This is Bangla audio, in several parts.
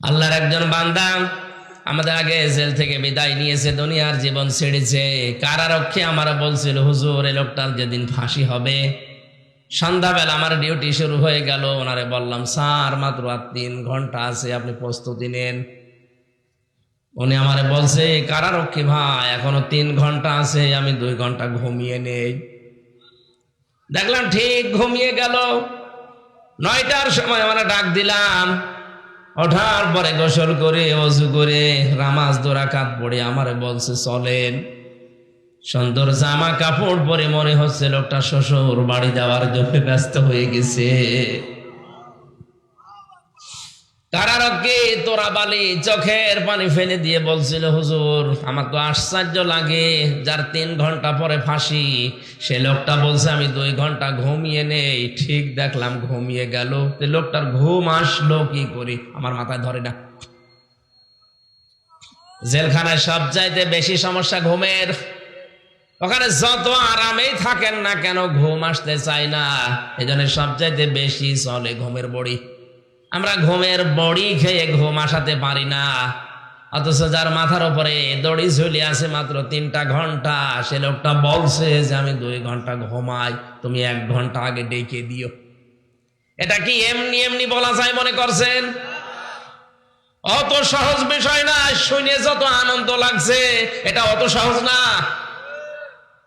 আল্লাহর একজন বান্দা আমাদের আগে জেল থেকে বিদায় নিয়েছে, দুনিয়ার জীবন ছেড়েছে। কারারক্ষী আমার বলছিল, হুজুর এই লোকটার যেদিন ফাঁসি হবে সন্ধ্যাবেলা আমার ডিউটি শুরু হয়ে গেল। ওনারে বললাম, স্যার মাত্র আর 3 ঘন্টা আছে, আপনি প্রস্তুতি নেন। উনি আমারে বলছে, কারারক্ষী ভাই এখনো 3 ঘন্টা আছে, আমি 2 ঘন্টা ঘুমিয়ে নেই। দেখলাম ঠিক ঘুমিয়ে গেল। 9টার সময় আমরা ডাক দিলাম, ওঠার পরে গোসল করে ওযু করে নামাজ 2 রাকাত পড়ে আমারে বলছে, চলেন। সুন্দর জামা কাপড় পরে মনে হচ্ছে লোকটা শ্বশুর বাড়ি যাওয়ার জন্য ব্যস্ত হয়ে গেছে। কারারক্ষী তোরা বালি চোখের পানি ফেলে দিয়ে বলছিল, হুজুর আমার তো আশ্চর্য লাগে, যার 3 ঘন্টা পরে ফাঁসি সে লোকটা বলছে আমি 2 ঘন্টা ঘুমিয়ে নেই। ঠিক দেখলাম ঘুমিয়ে গেল। লোকটার ঘুম আসলো কি করি আমার মাথায় ধরে না। জেলখানায় সবচাইতে বেশি সমস্যা ঘুমের। ওখানে যত আরামেই থাকেন না কেন ঘুম আসতে চায় না, এজন্য সবচাইতে বেশি চলে ঘুমের বড়ি। আমরা ঘুমের বড়ি খেয়ে ঘুম আসাতে পারি না, অথচ যার মাথার উপরে দড়ি ঝুলে আছে মাত্র 3টা ঘন্টা, সে লোকটা বলছে যে আমি 2 ঘন্টা ঘুমাই, তুমি 1 ঘন্টা আগে ডেকে দিও। এটা কি এমনি এমনি বলা যায় মনে করছেন? অত সহজ বিষয় না। শুনে যত আনন্দ লাগছে এটা অত সহজ না।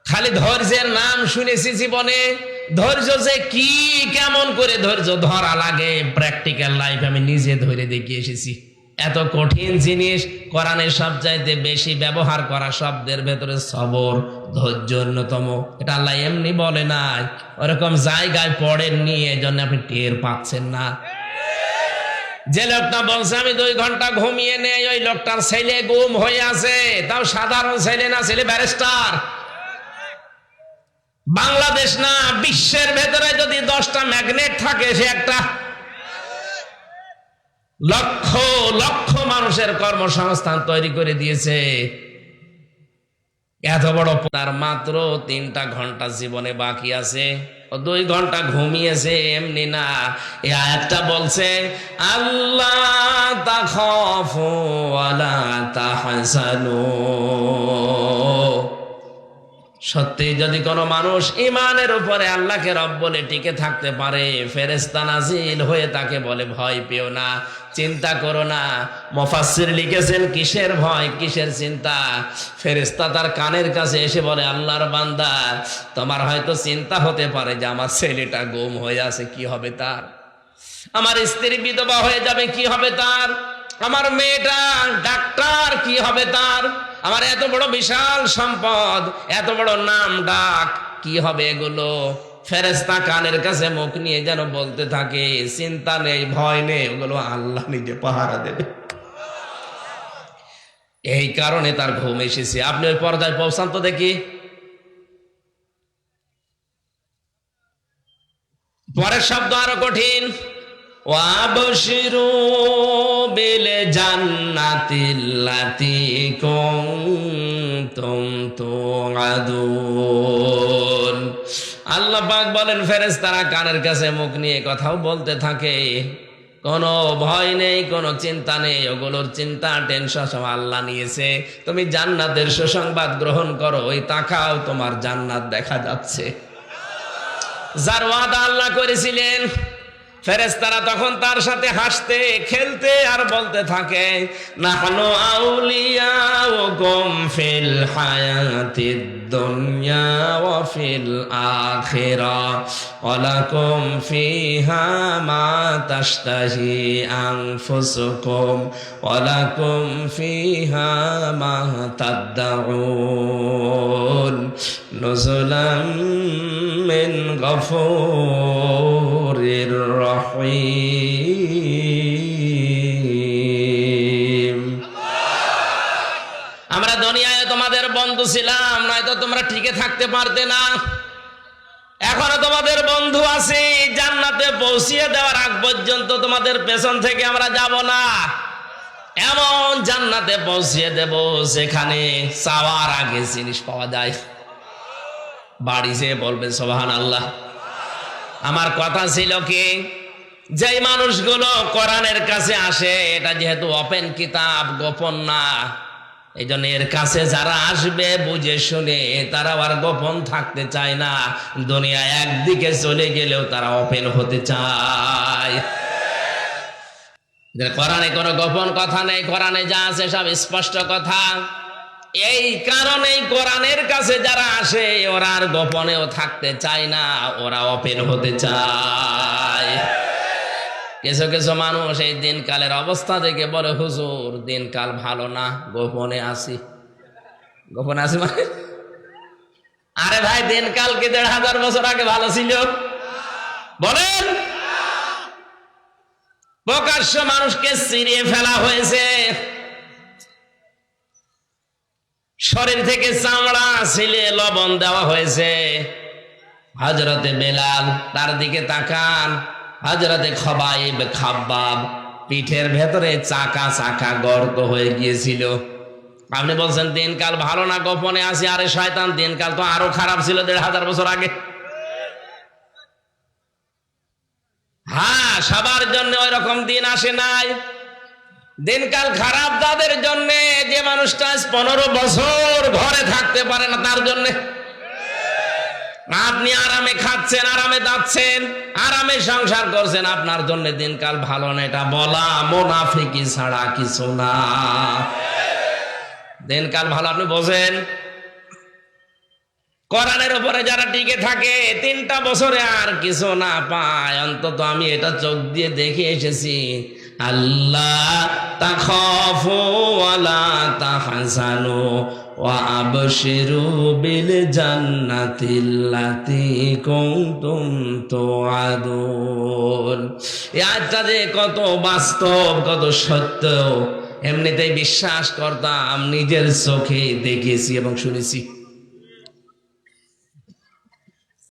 খালি ধৈর্যের নাম শুনেছি জীবনে, ধৈর্য যে কি কেমন করে ধৈর্য ধরা লাগে প্র্যাকটিক্যাল লাইফ আমি নিজে ধরে দেখিয়ে এসেছি। এত কঠিন জিনিস, কোরআনের সবচাইতে বেশি ব্যবহার করা শব্দের ভেতরে সবর, ধৈর্য অন্যতম। এটা আল্লাহ এমনি বলে নাই, ওরকম জায়গায় পড়েননি, এজন্য আপনি টের পাচ্ছেন না। যে লোকটা বলছে আমি 2 ঘন্টা ঘুমিয়ে নেই, ওই লোকটার ছেলে গুম হয়ে আছে, তাও সাধারণ ছেলে না, ছেলে ব্যারিস্টার। বাংলাদেশ না, বিশ্বের ভেতরে যদি 10টা ম্যাগনেট থাকে, সে একটা লক্ষ লক্ষ মানুষের কর্মসংস্থান তৈরি করে দিয়েছে। এত বড়, তার মাত্র 3টা ঘন্টা জীবনে বাকি আছে, ও 2 ঘন্টা ঘুমিয়েছে এমনি না। এই আয়াতটা বলছে, আল্লাহ তাখাফু ওয়ালা তাহজানু। সত্যি যদি কোনো মানুষ ইমানের উপরে আল্লাহকে রব বলে টিকে থাকতে পারে, ফেরেশতা নাজিল হয়ে তাকে বলে ভয় পেও না, চিন্তা করো না। মুফাসসির লিখেছেন, কিসের ভয় কিসের চিন্তা? ফেরেশতা তার কানের কাছে এসে বলে, আল্লাহর বান্দা তোমার হয়তো চিন্তা হতে পারে যে আমার ছেলেটা গুম হয়ে আছে, কি হবে তার? আমার স্ত্রী বিধবা হয়ে যাবে, কি হবে তার? আমার মেয়েটা ডাক্তার, কি হবে তার? আমার এত বড় বিশাল সম্পদ, এত বড় নাম ডাক, কি হবে এগুলো? ফেরেশতা কানের কাছে মুখ নিয়ে যেন বলতে থাকে, চিন্তা নেই, ভয় নেই, ওগুলো আল্লাহ নিজে পাহারা দেবে। এই কারণে তার ঘুম এসেছে। আপনি ওই পর্দায় পৌঁছান তো দেখি। পরের শব্দ আরো কঠিন, ওয়াবশিরু বিল জান্নাতিল্লাতী কুনতুম তুআদুন। আল্লাহ পাক বলেন, ফেরেশতারা কানের কাছে মুখ নিয়ে কথাও বলতে থাকে, কোনো ভয় নেই, কোনো চিন্তা নেই, ওগুলোর চিন্তা টেনশন সব আল্লাহ নিয়েছে। তুমি জান্নাতের সুসংবাদ গ্রহণ করো, ওই তাকাও তোমার জান্নাত দেখা যাচ্ছে, যার ওয়াদা আল্লাহ করেছিলেন। ফেরেশতারা তখন তার সাথে হাসতে খেলতে আর বলতে থাকে, নাহনু আউলিয়াউকুম ফিল হায়াতিদ দুনিয়া ওয়া ফিল আখিরাহ ওয়া লাকুম ফিহা মা তাশতাহি আনফুসুকুম ওয়া লাকুম ফিহা মা তাদউন নুজুলাম মিন গফুরির রহিম। আমরা দুনিয়ায় তোমাদের বন্ধু ছিলাম, নয়তো তোমরা টিকে থাকতে পারতে না। এখনো তোমাদের বন্ধু আছি, জান্নাতে পৌঁছিয়ে দেওয়ার আগ পর্যন্ত তোমাদের পেছন থেকে আমরা যাব না। এমন জান্নাতে পৌঁছিয়ে দেব যেখানে চাওয়ার আগে জিনিস পাওয়া যায়। বাড়ি যেয়ে বলবেন সুবহানাল্লাহ। আমার কথা ছিল কি, যেই মানুষগুলো কোরআনের কাছে আসে, এটা যেহেতু ওপেন কিতাব, গোপন না, এই জন্য এর কাছে যারা আসবে বুঝে শুনে, তারা আর গোপন থাকতে চায় না। দুনিয়া একদিকে চলে গেলেও তারা ওপেন হতে চায়। কোরআনে কোনো গোপন কথা নেই, কোরআনে যা আছে সব স্পষ্ট কথা। এই কারণেই কোরআনের কাছে যারা আসে ওরা আর গোপনেও থাকতে চায় না, ওরা ওপেন হতে চায়। কিছু কিছু মানুষ এই দিনকালের অবস্থা দেখে বলে, হুজুর দিনকাল ভালো না, গোপনে আসি। গোপনে আসি মানে, আরে ভাই দিনকাল কি ১৫০০ বছর আগে ভালো ছিল? বলেন। প্রকাশ্য মানুষকে চিরিয়ে ফেলা হয়েছে, শরীর থেকে চামড়া ছিলে লবণ দেওয়া হয়েছে। হযরতে বেলাল, তার দিকে তাকান, হযরতে খবাইব খাব্বাব, পিঠের ভেতরে চাকা চাকা গর্ত হয়ে গিয়েছিল। আপনি বলছেন দিনকাল ভালো না, গোপনে আসি। আরে শয়তান, দিনকাল তো আরো খারাপ ছিল ১৫০০ বছর আগে। হ্যাঁ, সবার জন্য ওই রকম দিন আসে নাই। দিনকাল খারাপ তাদের জন্য যে মানুষটা ১৫ বছর ঘরে থাকতে পারে না, তার জন্য। আপনি আরামে খাচ্ছেন, আরামে যাচ্ছেন, আরামে সংসার করছেন, আপনার জন্য দিনকাল ভালো না। এটা বলা মুনাফিকি ছাড়া কিছু না। দিনকাল ভালো আপনি বোঝেন। কোরআনের উপরে যারা টিকে থাকে ৩টা বছরে আর কিছু না পায়, অন্তত আমি এটা চোখ দিয়ে দেখে এসেছি। আল্লাহ তাখাফু ওয়ালা তাহজানু ওয়া আবশিরু বিল জান্নাতিল্লাতী কুনতুম তুআদুন। এই আয়াতটা যে কত বাস্তব, কত সত্য, এমনিতেই বিশ্বাস করতাম, নিজের চোখে দেখেছি এবং শুনেছি।